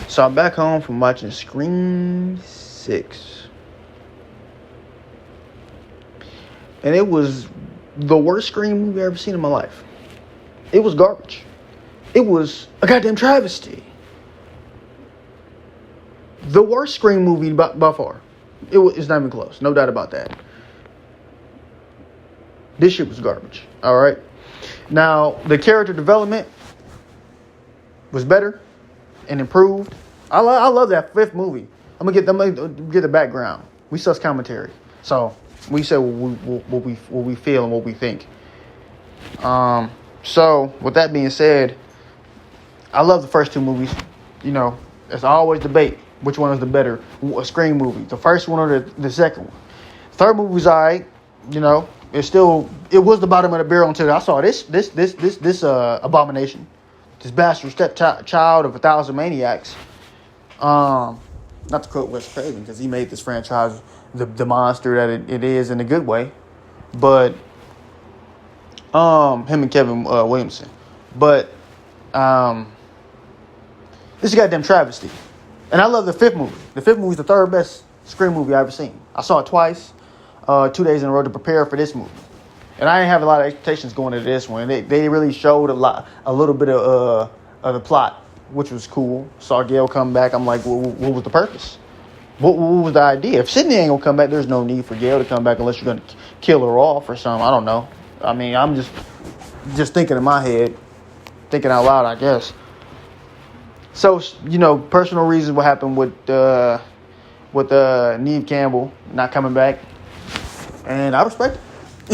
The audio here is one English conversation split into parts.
So I'm back home from watching Scream 6. And it was the worst Scream movie I've ever seen in my life. It was garbage. It was a goddamn travesty. The worst Scream movie by far. It's not even close. No doubt about that. This shit was garbage. Alright? Now, the character development was better and improved. I love that fifth movie. I'm gonna get the background. We suss commentary, so we say what we feel and what we think. So with that being said, I love the first two movies. You know, there's always debate which one is the better Scream movie, the first one or the second one. Third movie was alright. You know, it was the bottom of the barrel until I saw this abomination. This bastard stepchild of 1,000 maniacs. Not to quote Wes Craven, because he made this franchise the monster that it is in a good way. But him and Kevin Williamson. But this is a goddamn travesty. And I love the fifth movie. The fifth movie is the third best Scream movie I've ever seen. I saw it twice, 2 days in a row to prepare for this movie. And I didn't have a lot of expectations going into this one. They really showed a little bit of the plot, which was cool. Saw Gail come back. I'm like, what was the purpose? What was the idea? If Sydney ain't gonna come back, there's no need for Gail to come back unless you're gonna kill her off or something. I don't know. I mean, I'm just thinking in my head, thinking out loud, I guess. So, you know, personal reasons what happened with Neve Campbell not coming back, and I respect it.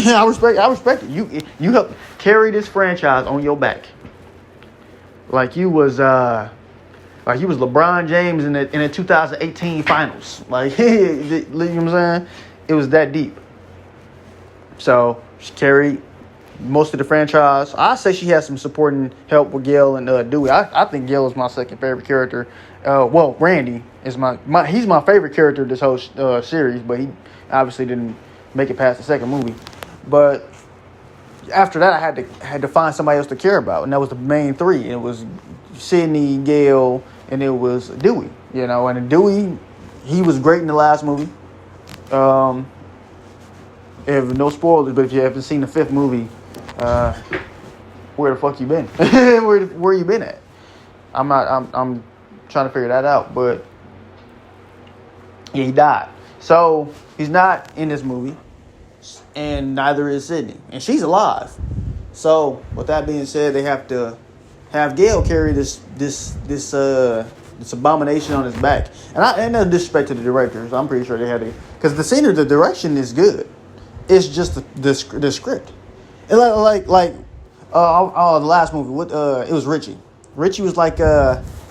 I respect it. You helped carry this franchise on your back, like you was LeBron James in the 2018 finals. Like, you know what I'm saying? It was that deep. So she carried most of the franchise. I say she has some supporting help with Gail and Dewey. I think Gail is my second favorite character. Well, Randy is he's my favorite character of this whole series, but he obviously didn't make it past the second movie. But after that, I had to find somebody else to care about, and that was the main three. It was Sydney, Gail, and it was Dewey. You know, and Dewey, he was great in the last movie. If no spoilers, but if you haven't seen the fifth movie, where the fuck you been? where you been at? I'm trying to figure that out, but yeah, he died. So he's not in this movie, and neither is Sydney, and she's alive. So with that being said, they have to have Gail carry this abomination on his back, and no disrespect to the directors, I'm pretty sure they had to, because the direction is good. It's just the script. And the last movie, it was Richie. Richie was like,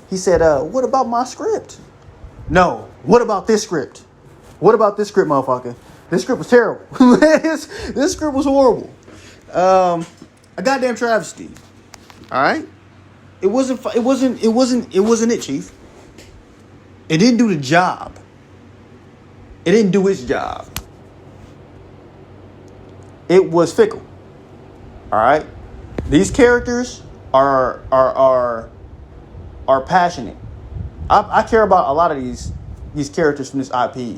he said, what about my script? No, what about this script? What about this script, motherfucker? This script was terrible. This script was horrible. A goddamn travesty. All right? It wasn't it, Chief. It didn't do the job. It didn't do its job. It was fickle. All right? These characters are passionate. I care about a lot of these characters from this IP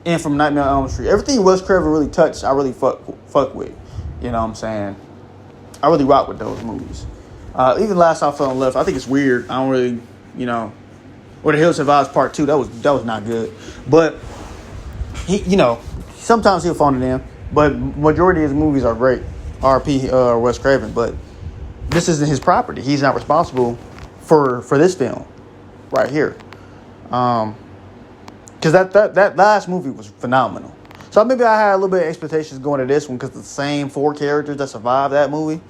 and from Nightmare on Elm Street. Everything Wes Craven really touched, I really fuck with. You know what I'm saying? I really rock with those movies. Even Last I Fell in Love, I think it's weird. I don't really, you know, or The Hills Have Eyes Part 2, that was not good. But he, you know, sometimes he'll phone it in. But majority of his movies are great. R.P. Wes Craven. But this isn't his property. He's not responsible for this film right here. Because that last movie was phenomenal. So maybe I had a little bit of expectations going to this one because the same four characters that survived that movie.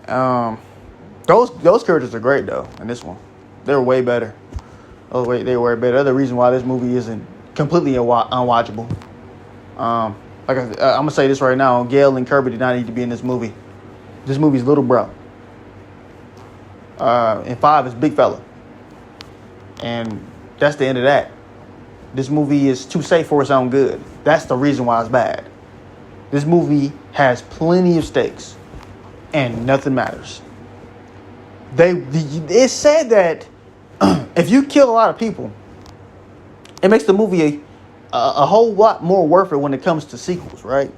Those characters are great though in this one. They're way better. They were way better. The reason why this movie isn't completely unwatchable. Like I'm gonna say this right now, Gail and Kirby did not need to be in this movie. This movie's little bro. And 5 is big fella. And that's the end of that. This movie is too safe for its own good. That's the reason why it's bad. This movie has plenty of stakes, and nothing matters. It said that if you kill a lot of people, it makes the movie a whole lot more worth it when it comes to sequels, right?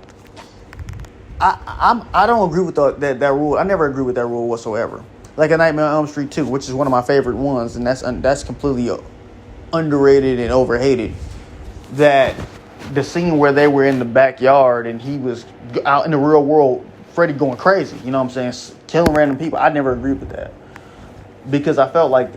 I don't agree with that rule. I never agree with that rule whatsoever. Like a Nightmare on Elm Street 2, which is one of my favorite ones, and that's completely underrated and overhated. That the scene where they were in the backyard and he was out in the real world, Freddy going crazy, you know what I'm saying, killing random people. I never agreed with that because I felt like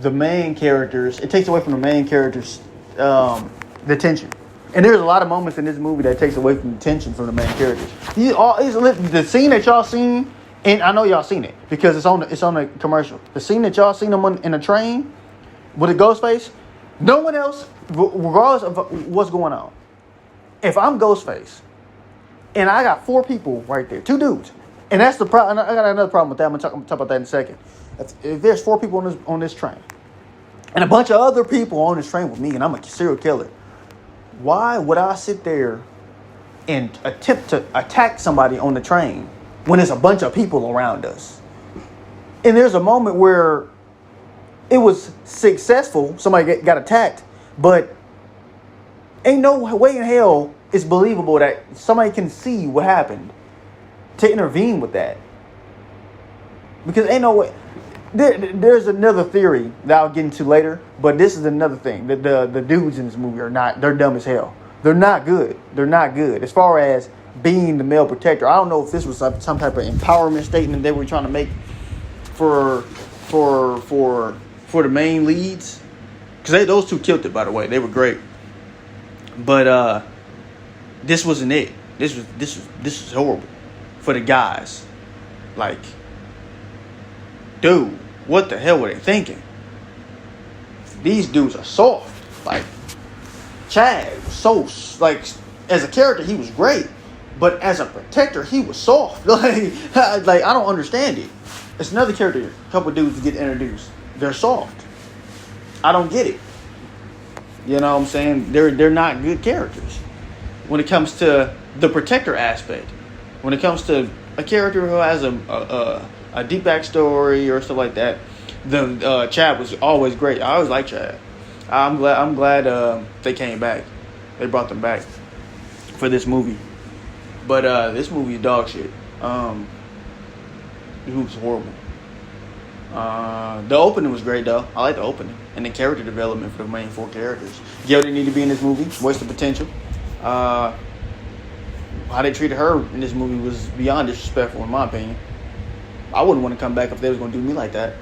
the main characters, it takes away from the main characters' the tension. And there's a lot of moments in this movie that takes away from the tension from the main characters. The scene that y'all seen, and I know y'all seen it because it's on the commercial. The scene that y'all seen them in a train with a Ghostface, no one else, regardless of what's going on. If I'm Ghostface, and I got 4 people right there, 2 dudes, and that's the problem. I got another problem with that. I'm gonna talk about that in a second. If there's 4 people on this train, and a bunch of other people on this train with me, and I'm a serial killer, why would I sit there and attempt to attack somebody on the train when there's a bunch of people around us? And there's a moment where it was successful. Somebody got attacked, but ain't no way in hell it's believable that somebody can see what happened to intervene with that. Because ain't no way. There's another theory that I'll get into later, but this is another thing. The dudes in this movie they're dumb as hell. They're not good. They're not good. As far as being the male protector, I don't know if this was some type of empowerment statement they were trying to make for the main leads. Because those 2 killed it, by the way. They were great. But this wasn't it. This was horrible for the guys. Like, dude, what the hell were they thinking? These dudes are soft. Like, Chad was so, like, as a character, he was great. But as a protector, he was soft. Like I don't understand it. It's another character, a couple of dudes get introduced. They're soft. I don't get it. You know what I'm saying? They're not good characters. When it comes to the protector aspect. When it comes to a character who has a deep backstory or stuff like that, the Chad was always great. I always liked Chad. I'm glad they came back. They brought them back for this movie. But this movie is dog shit. This movie's horrible. The opening was great though. I like the opening and the character development for the main 4 characters. Gail didn't need to be in this movie. What's the potential? How they treated her in this movie was beyond disrespectful, in my opinion. I wouldn't want to come back if they was going to do me like that,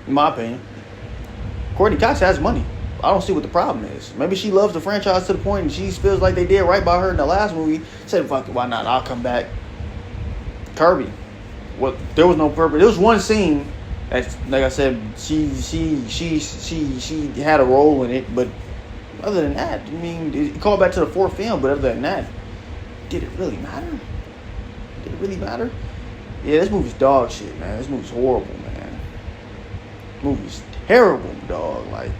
in my opinion. Courtney Cox has money. I don't see what the problem is. Maybe she loves the franchise to the point and she feels like they did right by her in the last movie. Said, fuck it, why not? I'll come back. Kirby. There was no purpose. There was one scene that, like I said, she had a role in it, but other than that, I mean, it called back to the 4th film, but other than that, did it really matter? Did it really matter? Yeah, this movie's dog shit, man. This movie's horrible, man. This movie's terrible, dog. Like,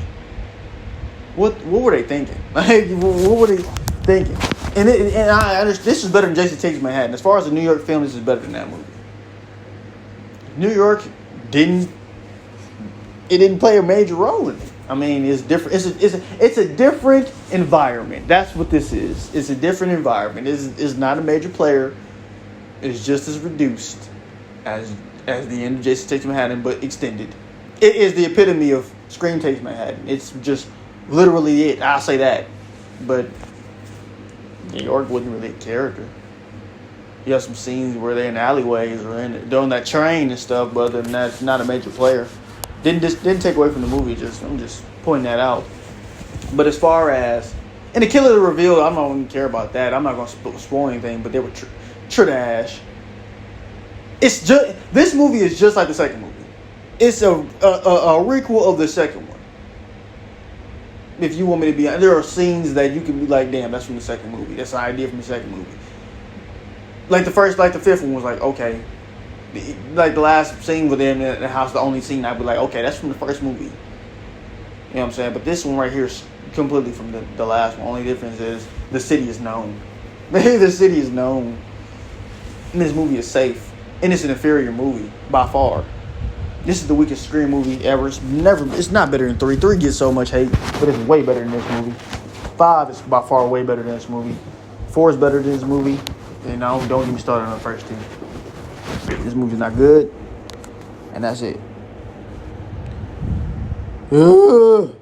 what were they thinking? Like, what were they thinking? And I understand, this is better than Jason Takes Manhattan. As far as the New York film, this is better than that movie. New York didn't play a major role in it. I mean, it's different. It's a different environment. That's what this is. It's a different environment. It's not a major player. It's just as reduced as the end of Jason Takes Manhattan, but extended. It is the epitome of Scream Takes Manhattan. It's just literally it. I'll say that. But New York wasn't really a character. You have some scenes where they're in alleyways or on that train and stuff, but other than that, it's not a major player. Didn't take away from the movie. I'm just pointing that out. But as far as and the killer reveal, I don't even care about that. I'm not gonna spoil anything. But they were trash. It's just this movie is just like the second movie. It's a requel of the second one. If you want me to be, there are scenes that you can be like, damn, that's from the second movie. That's an idea from the second movie. Like the fifth one was like, okay. Like the last scene with them in the house, the only scene I'd be like, okay, that's from the first movie. You know what I'm saying? But this one right here is completely from the last one. Only difference is the city is known. The city is known. And this movie is safe. And it's an inferior movie, by far. This is the weakest Scream movie ever. It's not better than 3. 3 gets so much hate, but it's way better than this movie. 5 is by far way better than this movie. 4 is better than this movie. And now don't get me started on the first 2. This movie's not good. And that's it. Ugh.